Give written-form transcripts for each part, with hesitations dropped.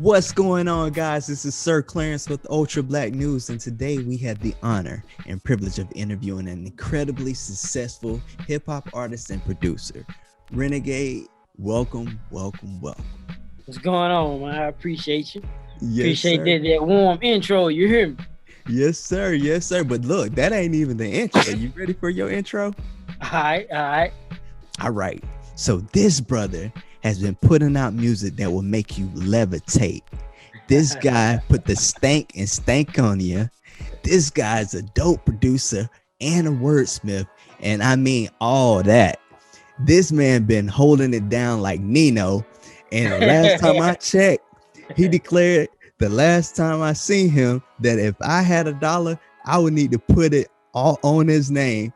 What's going on, guys? This is Sir Clarence with Ultra Black News, and today we had the honor and privilege of interviewing an incredibly successful hip-hop artist and producer. Renegade, welcome. What's going on, man? I appreciate you. Yes, Appreciate that warm intro. You hear me? Yes, sir. But look, that ain't even the intro. Are you ready for your intro? All right. So this brother has been putting out music that will make you levitate. This guy put the stank in Stankonia. This guy's a dope producer and a wordsmith, and I mean all that. This man been holding it down like Nino, and the last time I checked, he declared the last time I seen him that if I had $1, I would need to put it all on his name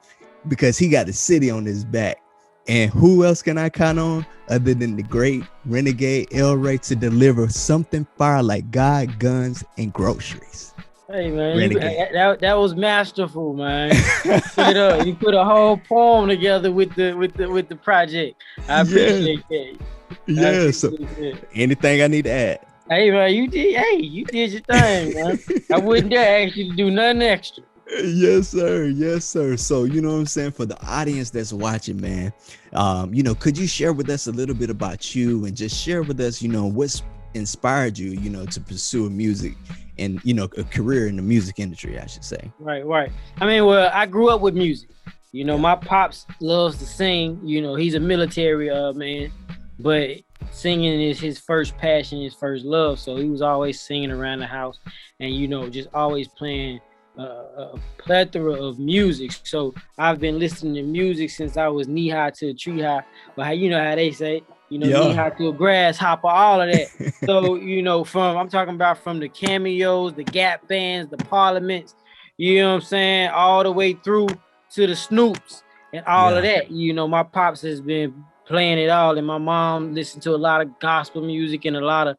because he got the city on his back. And who else can I count on other than the great Renegade El Rey to deliver something fire like God, guns, and groceries? Hey man, that was masterful, man. You put a whole poem together with the project. I appreciate that. Yeah. So anything I need to add? Hey man, you did your thing, man. I wouldn't dare ask you to do nothing extra. Yes, sir. So, you know what I'm saying? For the audience that's watching, man, could you share with us a little bit about you and just share with us, what's inspired you, to pursue music and, a career in the music industry, I should say. Right. I mean, well, I grew up with music. My pops loves to sing. He's a military man, but singing is his first passion, his first love. So he was always singing around the house and, just always playing a plethora of music. So I've been listening to music since I was knee high to a tree high. But how they say, knee high to a grasshopper, all of that. So, I'm talking about from the Cameos, the Gap Bands, the Parliaments, you know what I'm saying, all the way through to the Snoops and all of that. My pops has been playing it all, and my mom listened to a lot of gospel music and a lot of,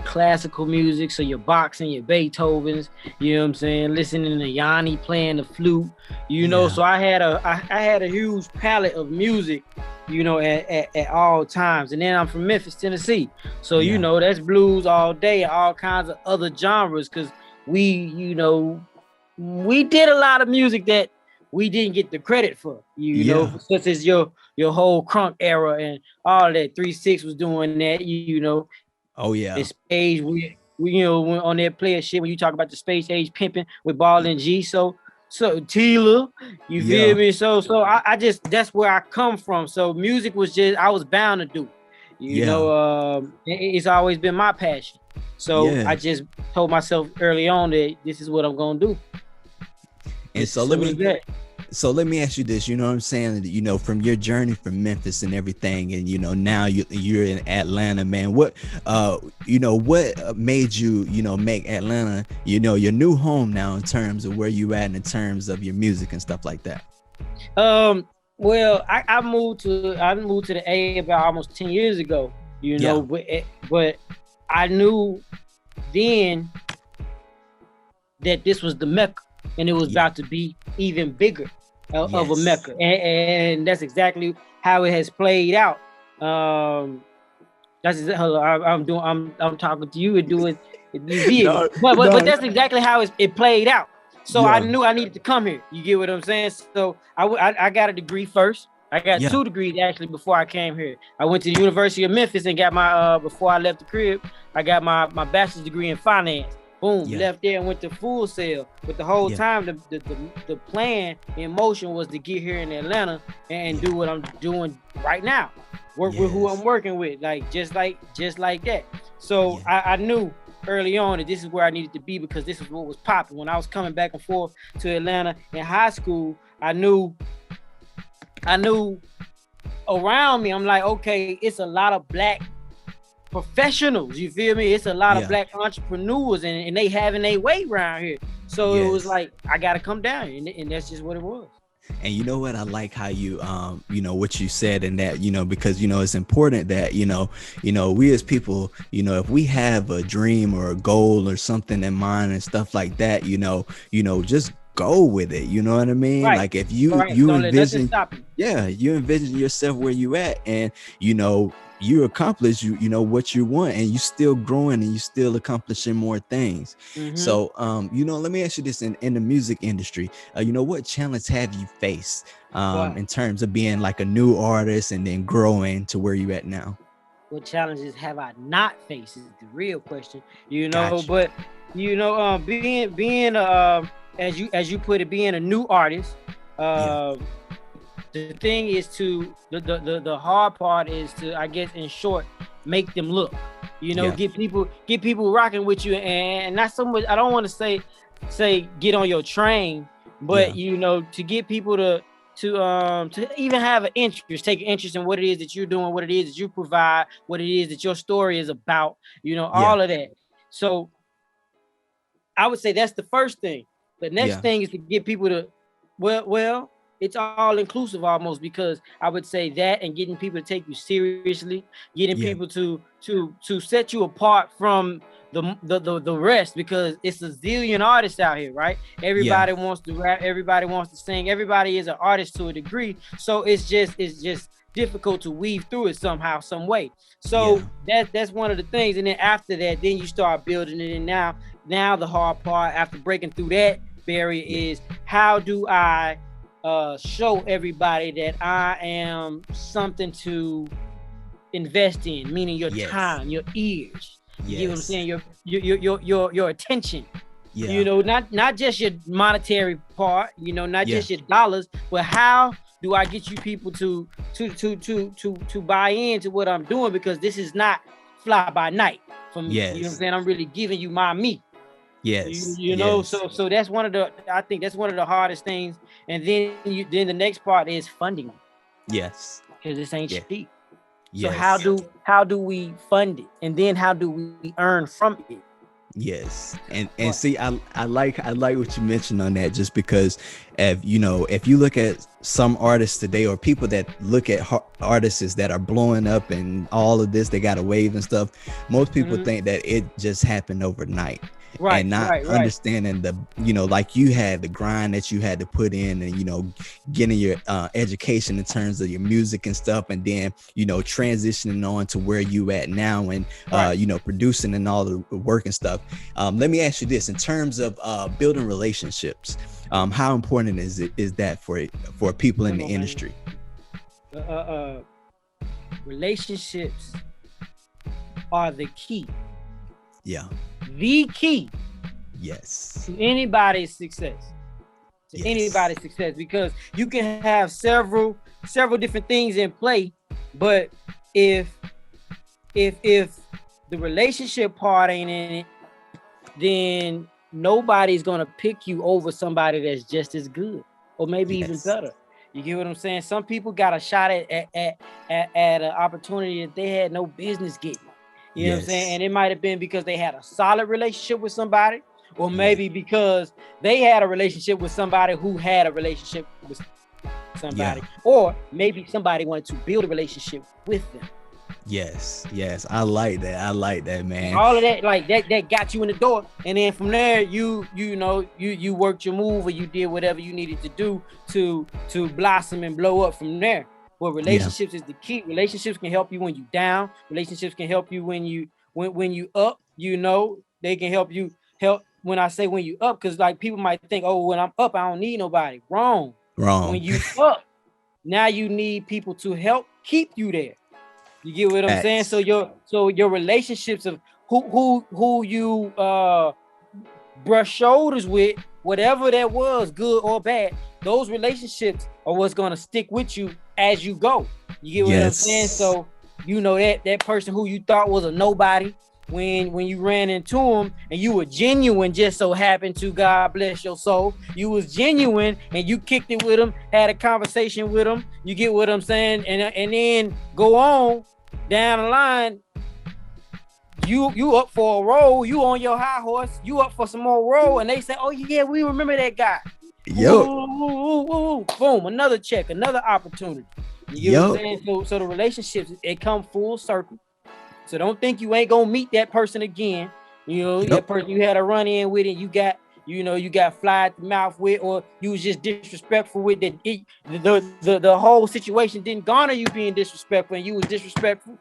classical music, so your Bachs and your Beethovens, you know what I'm saying, listening to Yanni playing the flute, so I had a huge palette of music, at all times. And then I'm from Memphis, Tennessee, so that's blues all day, all kinds of other genres, because we did a lot of music that we didn't get the credit for, such as your whole crunk era and all that. 3-6 was doing that, Oh yeah. The stage we on that player shit when you talk about the space age pimping with Ball and G. So Tila, you feel me? So I just, that's where I come from. So music was just, I was bound to do. It's always been my passion. So I just told myself early on that this is what I'm gonna do. And so let me ask you this, you know what I'm saying? From your journey from Memphis and everything, and now you're in Atlanta, man. What what made you make Atlanta your new home now in terms of where you at and in terms of your music and stuff like that? Well, I moved to the A about almost 10 years ago, but I knew then that this was the Mecca, and it was about to be even bigger of a Mecca, and that's exactly how it has played out. That's I'm talking to you and doing the but that's exactly how it played out. So I knew I needed to come here. You get what I'm saying? So I got a degree first. I got 2 degrees actually before I came here. I went to the University of Memphis and got my before I left the crib, I got my bachelor's degree in finance. Boom, left there and went to Full Sail. But the whole time, the plan in motion was to get here in Atlanta and do what I'm doing right now. Work with who I'm working with, just like that. So I knew early on that this is where I needed to be, because this is what was popping. When I was coming back and forth to Atlanta in high school, I knew around me, I'm like, okay, it's a lot of black professionals, you feel me? It's a lot of black entrepreneurs, and they having their way around here. So it was like, I gotta come down, and that's just what it was. And you know what? I like how you, what you said, and that, because, it's important that, we as people, if we have a dream or a goal or something in mind and stuff like that, just go with it. You know what I mean? Right. Like if you envision, you envision yourself where you at, and, you accomplish you know what you want, and you still growing and you still accomplishing more things. So you know, let me ask you this: in the music industry, you know, what challenge have you faced in terms of being like a new artist and then growing to where you at now? What challenges have I not faced is the real question, you know. Gotcha. But you know, being as you put it, being a new artist, Yeah. the thing is to the hard part is to, I guess, in short, make them look, you know, Yeah. get people rocking with you, and not so much. I don't want to say get on your train, but Yeah. you know, to get people to even have an interest, take an interest in what it is that you're doing, what it is that you provide, what it is that your story is about, you know, Yeah. all of that. So I would say that's the first thing. The next Yeah. thing is to get people to, well, it's all inclusive almost, because I would say that, and getting people to take you seriously, getting Yeah. people to set you apart from the rest, because it's a zillion artists out here, right? Yeah. Everybody wants to rap, everybody wants to sing, everybody is an artist to a degree. So it's just difficult to weave through it somehow, some way. Yeah. So that's one of the things. And then after that, then you start building it. And now the hard part after breaking through that barrier Yeah. is, how do I show everybody that I am something to invest in, meaning your Yes. time, your ears. You get what I'm Yes. saying? Your attention. You Yeah. know, not just your monetary part, you know, not Yeah. just your dollars, but how do I get you people to buy into what I'm doing? Because this is not fly by night for me. You know what I'm Yes. saying? I'm really giving you my me. You, Yes. you know, Yes. so that's one of the, I think that's one of the hardest things. And then the next part is funding, Yes. because this ain't Yeah. cheap. So Yes. how do we fund it, and then how do we earn from it? Yes. And But see, I like what you mentioned on that, just because if you know, if you look at some artists today, or people that look at artists that are blowing up and all of this, they got a wave and stuff, most people think that it just happened overnight, right, and not right, right, understanding the, you know, like you had the grind that you had to put in, and you know, getting your education in terms of your music and stuff, and then you know, transitioning on to where you at now, and right. you know, producing and all the work and stuff. Let me ask you this: in terms of building relationships, how important is that for people in Come the on, man. industry? Uh, uh, uh, Relationships are the key, Yeah. the key Yes. to anybody's success. Yes. Because you can have several different things in play, but if the relationship part ain't in it, then nobody's gonna pick you over somebody that's just as good, or maybe even Yes. better. You get what I'm saying? Some people got a shot at an opportunity that they had no business getting. You know what I'm saying? Yes. And it might have been because they had a solid relationship with somebody, or Yeah. maybe because they had a relationship with somebody who had a relationship with Yeah. somebody, or maybe somebody wanted to build a relationship with them. Yes. Yes. I like that. I like that, And man. all of that, like that got you in the door. And then from there, you know, you worked your move, or you did whatever you needed to do to blossom and blow up from there. But Yeah. relationships is the key. Relationships can help you when you down. Relationships can help you when you up. You know, they can help when I say when you up, because like people might think, oh, when I'm up, I don't need nobody. Wrong. Wrong. When you up, now you need people to help keep you there. You get what I'm saying? Facts. So your relationships of who you brush shoulders with, whatever that was, good or bad, those relationships are what's gonna stick with you as you go. You get what I'm saying? Yes. So you know that person who you thought was a nobody, when you ran into him and you were genuine, just so happened to, God bless your soul, you was genuine and you kicked it with him, had a conversation with him. You get what I'm saying? And then go on down the line, you up for a roll, you on your high horse, you up for some more roll, and they say, oh yeah, we remember that guy. Yo. Boom, another check, another opportunity. You get what I'm saying? So the relationships, it come full circle. So don't think you ain't gonna meet that person again. You know, that person you had a run in with, and you got fly at the mouth with, or you was just disrespectful with, the whole situation didn't garner you being disrespectful, and you was disrespectful.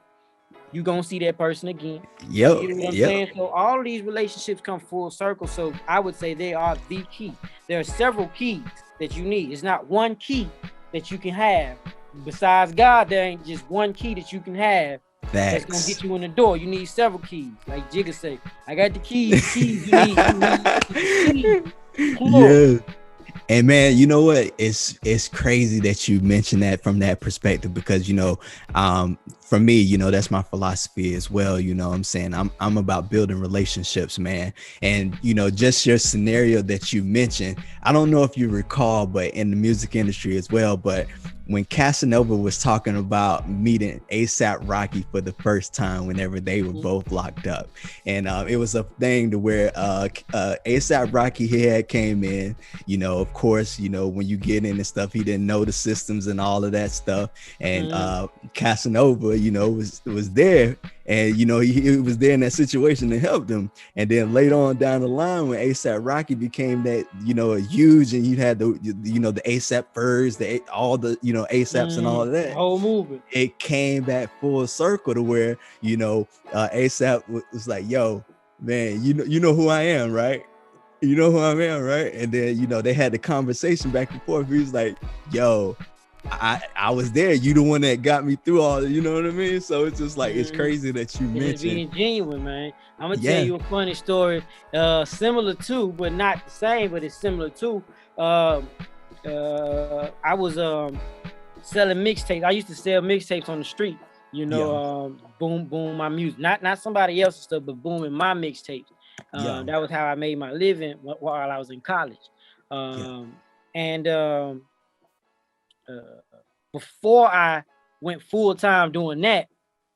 you gonna see that person again. Yep. You know what I'm Yep. saying? So all of these relationships come full circle. So I would say they are the key. There are several keys that you need. It's not one key that you can have. Besides God, there ain't just one key that you can have that's gonna Facts. get you in the door. You need several keys. Like Jigga say, I got the keys. Keys. You need keys. Come on. Yeah. And man, you know what? It's crazy that you mentioned that from that perspective, because for me, that's my philosophy as well. You know what I'm saying? I'm about building relationships, man. And just your scenario that you mentioned, I don't know if you recall, but in the music industry as well, but when Casanova was talking about meeting ASAP Rocky for the first time whenever they were both locked up, and it was a thing to where ASAP Rocky had came in, of course, when you get in and stuff, he didn't know the systems and all of that stuff, and Casanova, was there, and he was there in that situation to help them. And then later on down the line, when ASAP Rocky became that huge, and you had the the ASAP Furs, all the ASAPs and all of that whole movement, it came back full circle to where ASAP was like, yo man, you know who I am, right? You know who I am, right? And then they had the conversation back and forth. He was like, yo, I was there. You the one that got me through all, you know what I mean? So it's just like, it's crazy that you mentioned being genuine, man. I'm gonna tell you a funny story, similar to, but not the same, but it's similar to. I was selling mixtapes. I used to sell mixtapes on the street. Boom my music, not somebody else's stuff, but booming my mixtapes. That was how I made my living while I was in college. And before I went full time doing that,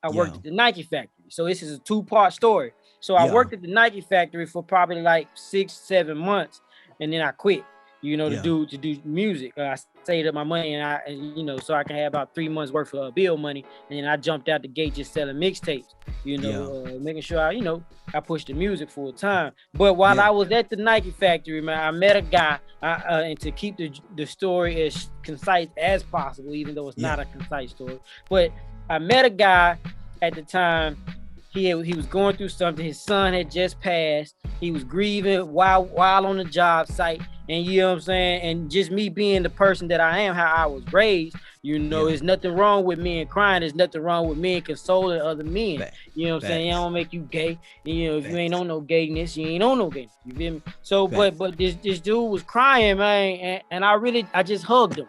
I worked at the Nike factory. So this is a 2-part story. So I worked at the Nike factory for probably like 6-7 months, and then I quit. To do music. I saved up my money, and so I can have about 3 months worth of bill money. And then I jumped out the gate just selling mixtapes. Making sure I pushed the music full time. But while I was at the Nike factory, man, I met a guy. And to keep the story as concise as possible, even though it's not a concise story, but I met a guy at the time. He was going through something. His son had just passed. He was grieving while on the job site. And you know what I'm saying? And just me being the person that I am, how I was raised, there's nothing wrong with men crying. There's nothing wrong with men consoling other men. You know what I'm saying? It don't make you gay. If you ain't on no gayness, you ain't on no gayness. You feel me? So, but this dude was crying, man. And I just hugged him.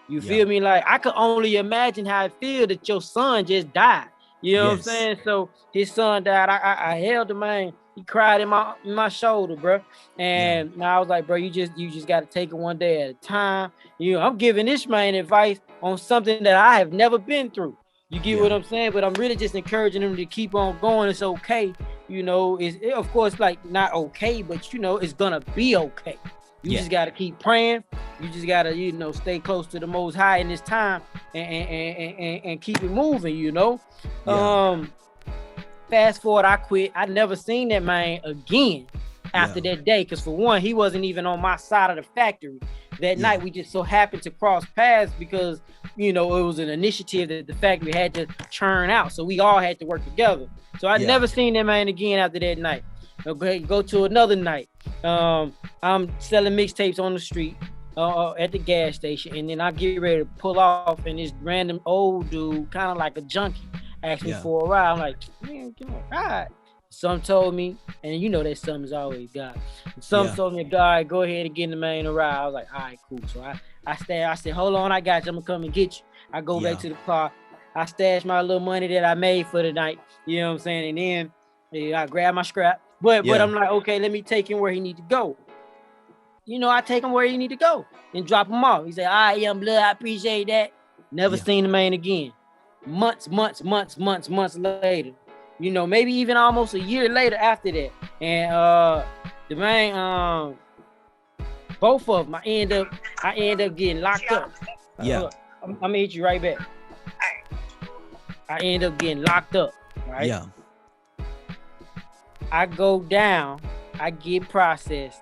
You feel me? Like, I could only imagine how it feels that your son just died. You know what I'm saying? So his son died. I held him, man. He cried in my shoulder, bro. And I was like, bro, you just got to take it one day at a time. I'm giving this man advice on something that I have never been through. You get what I'm saying? But I'm really just encouraging him to keep on going. It's okay. It's of course like not okay, but it's gonna be okay. You just gotta keep praying. You just gotta, stay close to the Most High in this time and keep it moving. Fast forward, I quit. I never seen that man again after that day, because for one, he wasn't even on my side of the factory that night. We just so happened to cross paths because it was an initiative that the factory had to churn out, so we all had to work together. So I never seen that man again after that night. Okay, go to another night. I'm selling mixtapes on the street at the gas station, and then I get ready to pull off, and this random old dude, kind of like a junkie, asked me for a ride. I'm like, man, give me a ride. Some told me, and that something's always God. Some told me, God, go ahead and get the man a ride. I was like, all right, cool. So I said, hold on, I got you. I'm gonna come and get you. I go back to the car. I stash my little money that I made for the night. You know what I'm saying? And then I grab my scrap. But I'm like, okay, let me take him where he need to go. I take him where he need to go and drop him off. He said, all right, young blood, I appreciate that. Never seen the man again. Months later. Maybe even almost a year later after that. And the man, both of them, I end up getting locked up. I'm gonna hit you right back. I end up getting locked up, right? Yeah. I go down, I get processed,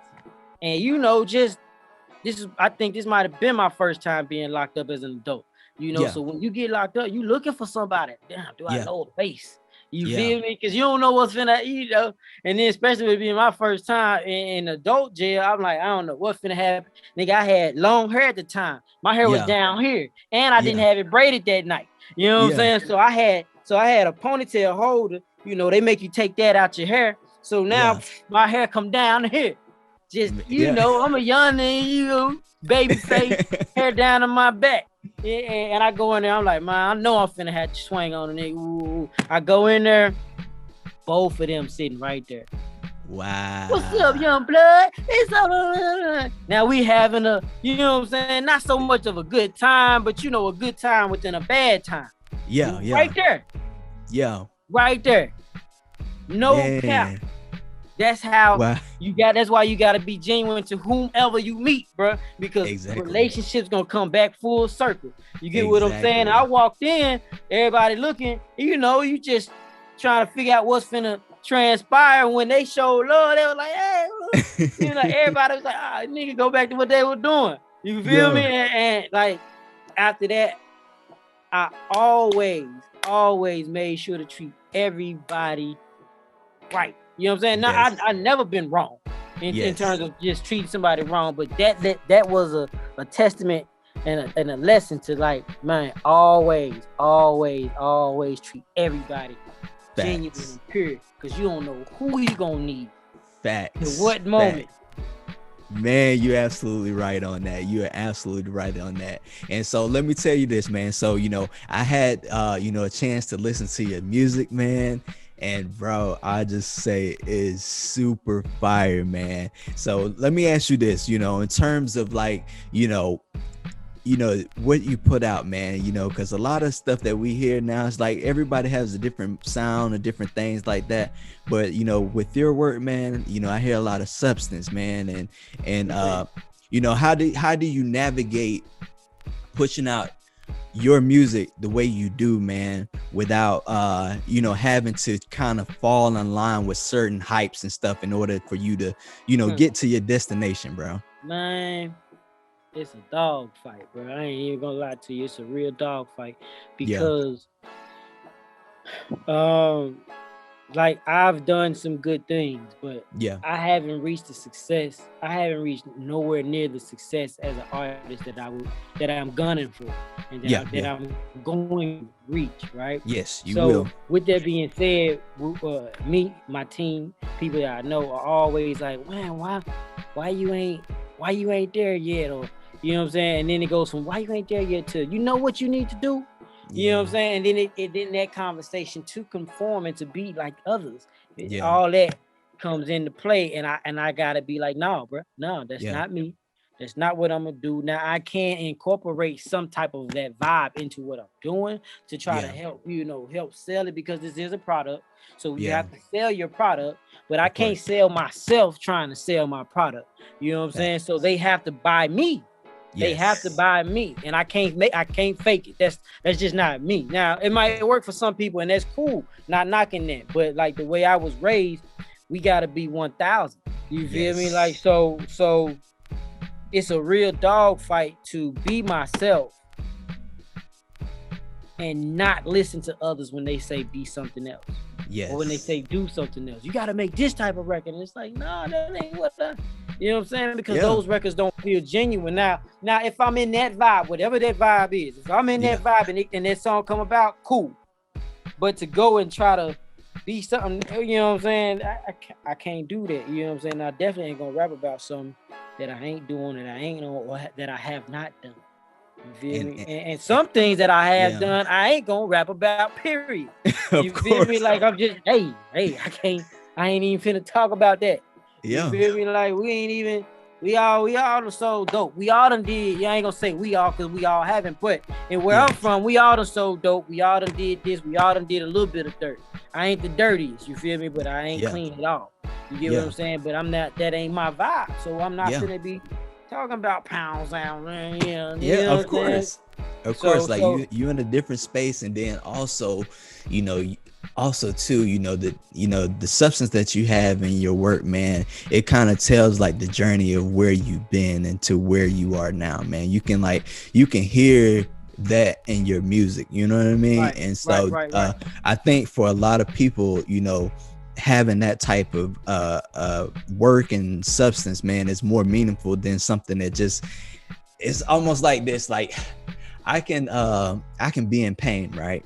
and I think this might have been my first time being locked up as an adult. So when you get locked up, you looking for somebody. Damn, do I know a face? You feel me? Because you don't know what's finna, and then especially with being my first time in adult jail, I'm like, I don't know what's finna happen. Nigga, I had long hair at the time. My hair was down here, and I didn't have it braided that night. You know what I'm saying? So I had a ponytail holder. They make you take that out your hair. So now my hair come down here. Just I'm a young nigga, baby face, hair down on my back. And I go in there, I'm like, man, I know I'm finna have to swing on a nigga. Ooh. I go in there, both of them sitting right there. Wow. What's up, young blood? It's up. Now we having a, you know what I'm saying? Not so much of a good time, but a good time within a bad time. Yeah. Right there. Yeah. Right there. No cap. That's how that's why you gotta be genuine to whomever you meet, bro. Because relationships gonna come back full circle. You get what I'm saying? I walked in, everybody looking, you just trying to figure out what's finna transpire. When they showed love, they was like, hey, everybody was like, nigga, go back to what they were doing. You feel me? And like after that, I always made sure to treat everybody right. You know what I'm saying? Now, I never been wrong in terms of just treating somebody wrong, but that was a testament and a lesson to, like, man, always treat everybody genuine and pure, because you don't know who you gonna need. Facts. At what moment. Man, you're absolutely right on that. You are absolutely right on that. And so let me tell you this, man. So, I had, a chance to listen to your music, man. And bro, I just say is super fire, man. So let me ask you this, in terms of like, what you put out, man, because a lot of stuff that we hear now is like everybody has a different sound and different things like that. But, with your work, man, I hear a lot of substance, man. And how do you navigate pushing out your music the way you do, man, without having to kind of fall in line with certain hypes and stuff in order for you to get to your destination, bro? Man, it's a dog fight, bro. I ain't even gonna lie to you, it's a real dog fight, because like, I've done some good things, but I haven't reached the success. I haven't reached nowhere near the success as an artist that I'm gunning for, and that I'm going to reach, right? Yes, you will. With that being said, me, my team, people that I know are always like, man, why you ain't there yet? Or, you know what I'm saying? And then it goes from why you ain't there yet to, you know what you need to do? You know what I'm saying? And then then that conversation to conform and to be like others, all that comes into play. And I gotta be like, no, bro, no, that's not me. That's not what I'm gonna do. Now I can incorporate some type of that vibe into what I'm doing to try to help sell it, because this is a product. So you have to sell your product, but I can't sell myself trying to sell my product. You know what I'm saying? So they have to buy me. They have to buy me, and I can't fake it. That's just not me. Now it might work for some people, and that's cool. Not knocking that, but like the way I was raised, we gotta be 1,000. You feel me? Like so it's a real dog fight to be myself and not listen to others when they say be something else. Or when they say do something else. You gotta make this type of record. And it's like, no, that ain't what you know what I'm saying? Because those records don't feel genuine. Now, if I'm in that vibe, whatever that vibe is, if I'm in that vibe and that song come about, cool. But to go and try to be something, you know what I'm saying? I can't do that. You know what I'm saying? I definitely ain't gonna rap about something that I ain't doing, that I ain't on, or that I have not done. You feel me? And some things that I have done, I ain't gonna rap about, period. You feel me? Like, I'm just, hey, I ain't even finna talk about that. You feel me? Like, we all done sold dope. We all done did, I ain't gonna say we all, because we all haven't, but and where I'm from, we all done sold dope. We all done did this. We all done did a little bit of dirt. I ain't the dirtiest, you feel me? But I ain't clean at all. You get what I'm saying? But that ain't my vibe. So I'm not gonna be talking about pounds out, man. Of course. Of course, like you in a different space, and then also, too, the substance that you have in your work, man, it kind of tells like the journey of where you've been and to where you are now, man. You can hear that in your music, you know what I mean? Right, And right, so right, right. I think for a lot of people, you know, having that type of work and substance, man, is more meaningful than something that just, it's almost like this, like I can be in pain, right?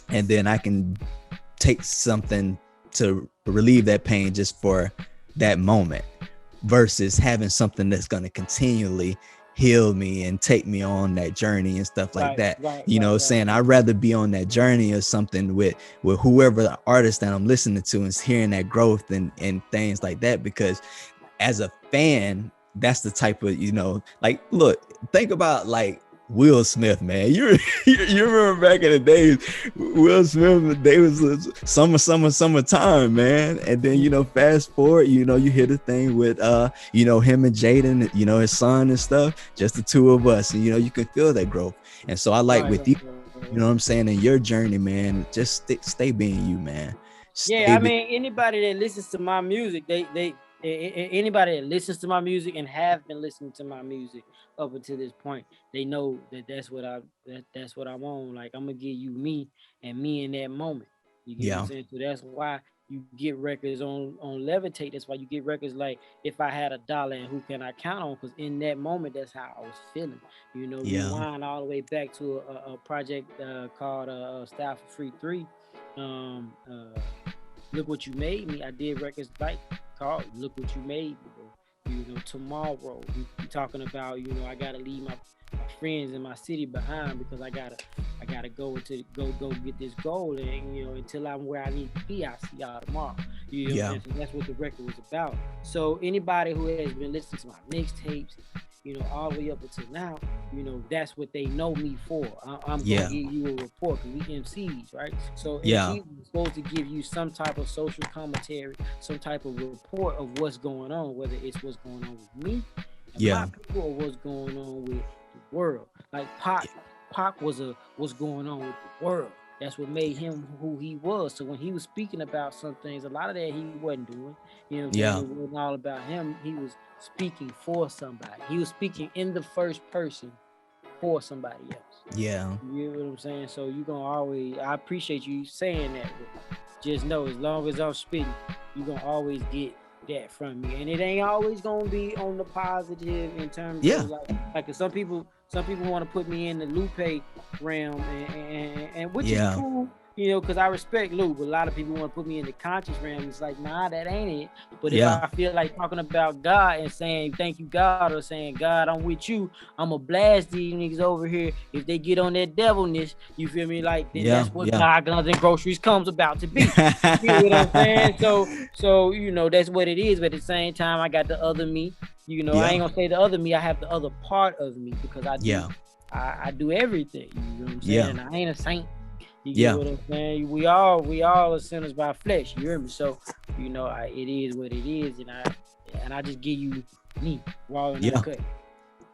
And then I can take something to relieve that pain just for that moment, versus having something that's going to continually heal me and take me on that journey and stuff like Right, that. right, You right, know, right. saying I'd rather be on that journey or something with whoever the artist that I'm listening to, and hearing that growth and things like that. Because as a fan, that's the type of, you know, like, look, think about like Will Smith, man. You remember back in the days, Will Smith, they was summertime, man. And then, you know, fast forward, you know, you hear the thing with you know, him and Jaden, you know, his son and stuff, just the two of us, and you know, you can feel that growth. And so I like Right, with right, you, right, right. you know what I'm saying, in your journey, man, just stay being you, man. Yeah, Stay I be, mean, anybody that listens to my music, anybody that listens to my music and have been listening to my music up until this point, they know that that's what I'm on. Like, I'm gonna give you me and me in that moment. You get what I'm yeah, saying? So that's why you get records on Levitate. That's why you get records like If I Had a Dollar and Who Can I Count On? Because in that moment, that's how I was feeling. You know, yeah, rewind all the way back to a project called Style for Free 3. Um, uh, Look What You Made Me. I did records like called Look What You Made Me. You know, Tomorrow. We talking about, you know, I gotta leave my friends in my city behind because I gotta go get this goal, and you know, until I'm where I need to be, I see y'all tomorrow. You know what I'm yeah, saying? So that's what the record was about. So anybody who has been listening to my mixtapes, you know, all the way up until now, you know, that's what they know me for. I'm gonna yeah, give you a report because we MCs, right? So yeah, MCs are supposed to give you some type of social commentary, some type of report of what's going on, whether it's what's going on with me and my yeah, people or what's going on with the world. Like Pac was a what's going on with the world. That's what made him who he was. So when he was speaking about some things, a lot of that he wasn't doing. You know what I'm saying? yeah, It wasn't all about him. He was speaking for somebody. He was speaking in the first person for somebody else. yeah, You know what I'm saying? So you gonna always, I appreciate you saying that, but just know as long as I'm spitting, you gonna always get that from me. And it ain't always gonna be on the positive in terms of yeah, like some people want to put me in the Lupe realm, and which is yeah, cool, you know, because I respect Lupe. But a lot of people want to put me in the conscious realm. It's like, nah, that ain't it. But if yeah, I feel like talking about God and saying thank you, God, or saying, God, I'm with you, I'ma blast these niggas over here. If they get on that devilness, you feel me? Like, then yeah, that's what yeah. God, Guns, and Groceries comes about to be. You get what I'm saying? So you know, that's what it is. But at the same time, I got the other me. You know, I Yeah, ain't gonna say the other me. I have the other part of me because yeah, I do everything. You know what I'm saying? yeah, And I ain't a saint. You get yeah, what I'm saying? We all are sinners by flesh. You hear me? So, you know, it is what it is, and I just give you me raw and yeah. uncut.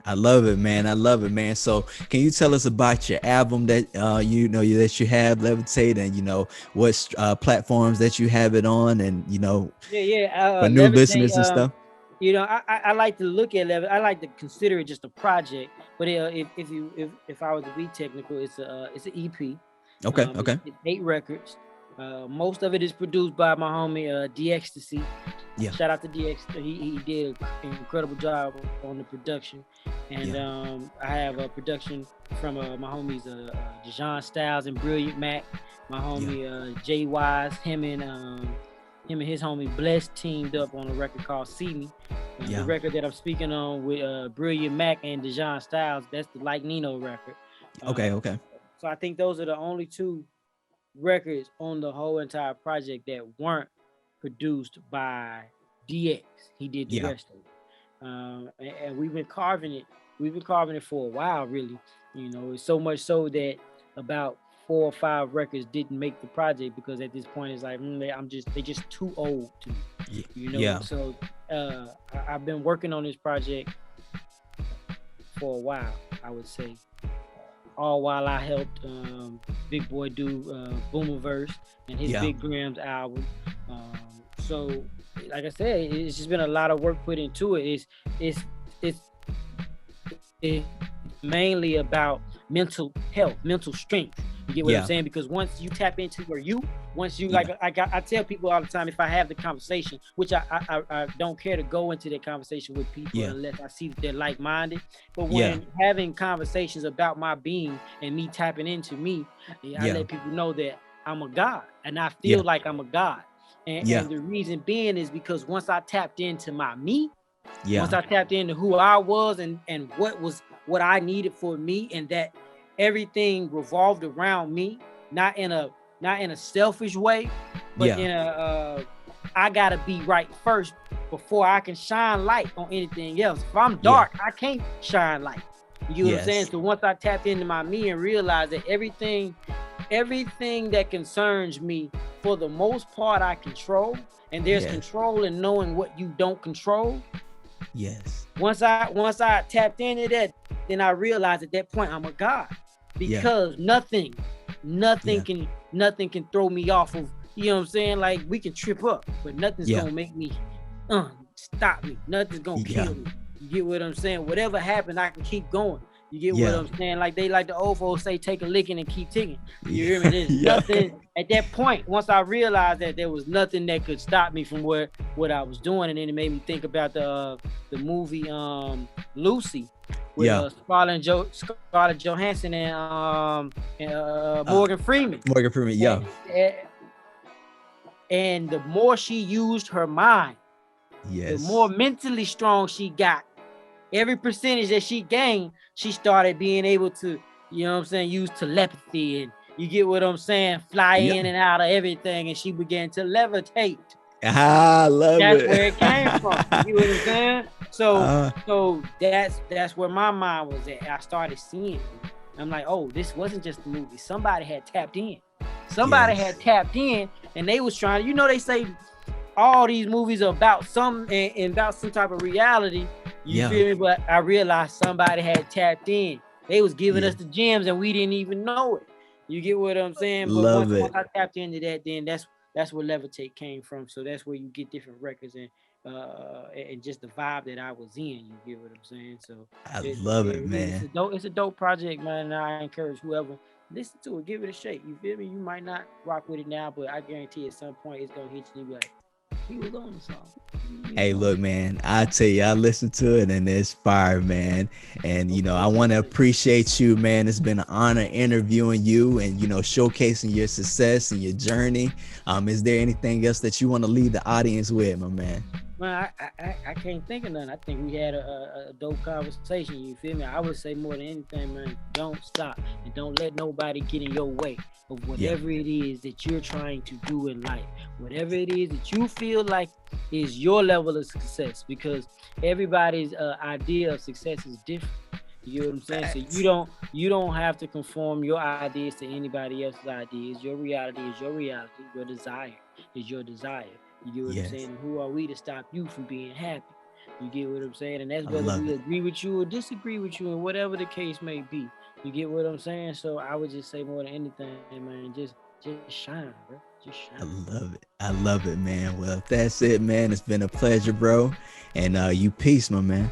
I love it, man. I love it, man. So, can you tell us about your album that you know that you have, Levitate, and you know what platforms that you have it on, and you know, Yeah. for new Levitate. listeners and stuff? You know, I like to look at Levitate. I like to consider it just a project. But if I was to be technical, it's an EP. Okay, okay, It's 8 records. Most of it is produced by my homie D Ecstasy. yeah, Shout out to DX. He did an incredible job on the production, and yeah, I have a production from my homies Dejan Styles and Brilliant Mac. My yeah, homie Jay Wise, him and his homie Bless teamed up on a record called See Me. The yeah. record that I'm speaking on with Brilliant Mac and Dejan Styles, that's the Like Nino record. Okay, Uh, okay, so I think those are the only two records on the whole entire project that weren't produced by DX. He did the yeah, rest of it. And we've been carving it. We've been carving it for a while, really. You know, it's so much so that about 4 or 5 records didn't make the project because at this point it's like they're just too old to me. You know, yeah, so I've been working on this project for a while, I would say, all while I helped Big Boy do Boomerverse and his yeah, Big Grams album. Um, so, like I said, it's just been a lot of work put into it. It's mainly about mental health, mental strength. You get what I'm saying? Because once you tap into once you like, I tell people all the time, if I have the conversation, which I don't care to go into that conversation with people unless I see that they're like-minded. But when having conversations about my being and me tapping into me, I let people know that I'm a God, and I feel like I'm a God. And the reason being is because once I tapped into my me, once I tapped into who I was and what I needed for me, and that everything revolved around me, not in a selfish way, but in a I gotta be right first before I can shine light on anything else. If I'm dark, I can't shine light. You get what I'm saying? So once I tapped into my me and realized that everything that concerns me, for the most part, I control, and there's control in knowing what you don't control. Yes. Once I tapped into that, then I realized at that point I'm a God, because nothing can throw me off of, you know what I'm saying? Like, we can trip up, but nothing's gonna make me stop me. Nothing's gonna kill me. You get what I'm saying? Whatever happened, I can keep going. You get what I'm saying? Like the old folks say, take a licking and keep ticking. You hear me? There's nothing at that point. Once I realized that there was nothing that could stop me from what I was doing, and then it made me think about the movie Lucy with Scarlett Johansson and Morgan Freeman. Morgan Freeman, and the more she used her mind, the more mentally strong she got. Every percentage that she gained, she started being able to, you know what I'm saying, use telepathy, and you get what I'm saying, fly in and out of everything, and she began to levitate. I love That's it. where it came from. You know what I'm saying? So that's where my mind was at. I started seeing it. I'm like, oh, this wasn't just a movie. Somebody had tapped in. Somebody had tapped in, and they was trying. You know, they say all these movies are about some type of reality. You feel me? But I realized somebody had tapped in. They was giving us the gems, and we didn't even know it. You get what I'm saying? But once I tapped into that, then that's where Levitate came from. So that's where you get different records and just the vibe that I was in. You get what I'm saying? So I love it, man. It's a dope project, man. And I encourage whoever listen to it, give it a shake. You feel me? You might not rock with it now, but I guarantee at some point it's gonna hit you and be like, he was on the song. Hey, look, man, I tell you, I listened to it and it's fire, man. And, you know, I want to appreciate you, man. It's been an honor interviewing you and, you know, showcasing your success and your journey. Is there anything else that you want to leave the audience with, my man? Man, I can't think of nothing. I think we had a dope conversation. You feel me? I would say more than anything, man, don't stop and don't let nobody get in your way of whatever it is that you're trying to do in life. Whatever it is that you feel like is your level of success, because everybody's idea of success is different. You know what I'm saying? So you don't have to conform your ideas to anybody else's ideas. Your reality is your reality. Your desire is your desire. You get what I'm saying? And who are we to stop you from being happy? You get what I'm saying? And that's whether we agree with you or disagree with you, and whatever the case may be. You get what I'm saying? So I would just say more than anything, man, just shine, bro. Just shine. I love it, man. Well, if that's it, man, it's been a pleasure, bro. And you peace, my man.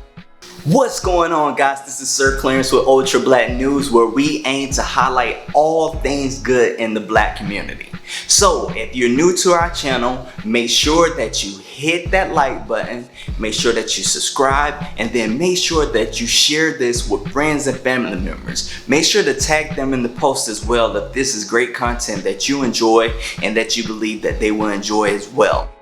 What's going on, guys? This is Sir Clarence with Ultra Black News, where we aim to highlight all things good in the black community. So if you're new to our channel, make sure that you hit that like button, make sure that you subscribe, and then make sure that you share this with friends and family members. Make sure to tag them in the post as well if this is great content that you enjoy and that you believe that they will enjoy as well.